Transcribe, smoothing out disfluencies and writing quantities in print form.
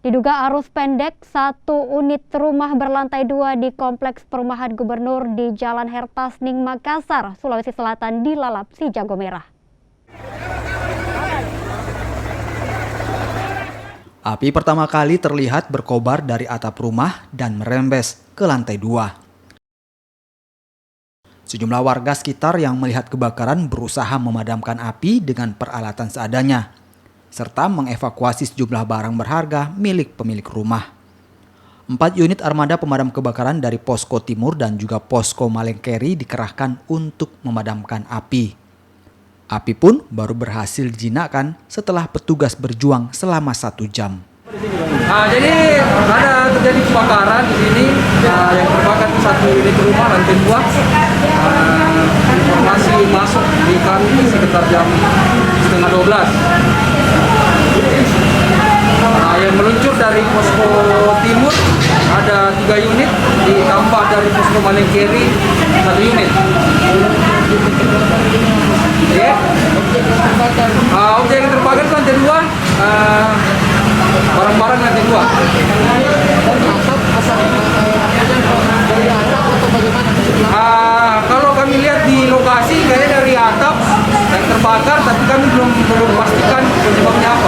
Diduga arus pendek, satu unit rumah berlantai 2 di Kompleks Perumahan Gubernur di Jalan Hertasning, Makassar, Sulawesi Selatan dilalap si jago merah. Api pertama kali terlihat berkobar dari atap rumah dan merembes ke lantai 2. Sejumlah warga sekitar yang melihat kebakaran berusaha memadamkan api dengan peralatan seadanya, serta mengevakuasi sejumlah barang berharga milik pemilik rumah. 4 unit armada pemadam kebakaran dari Posko Timur dan juga Posko Malengkeri dikerahkan untuk memadamkan api. Api pun baru berhasil dijinakkan setelah petugas berjuang selama 1 jam. Jadi ada terjadi kebakaran di sini, yang terbakar satu unit rumah lantai 2. Informasi masuk di kami sekitar jam 11:30. Yang meluncur dari Posko Timur ada 3 unit, ditambah dari Posko Malengkeri 1 unit. Objek yang terbakar itu lantai 2, barang-barang lantai 2. Kalau kami lihat di lokasi kayaknya dari atap yang terbakar, tapi kami belum pastikan penyebabnya apa.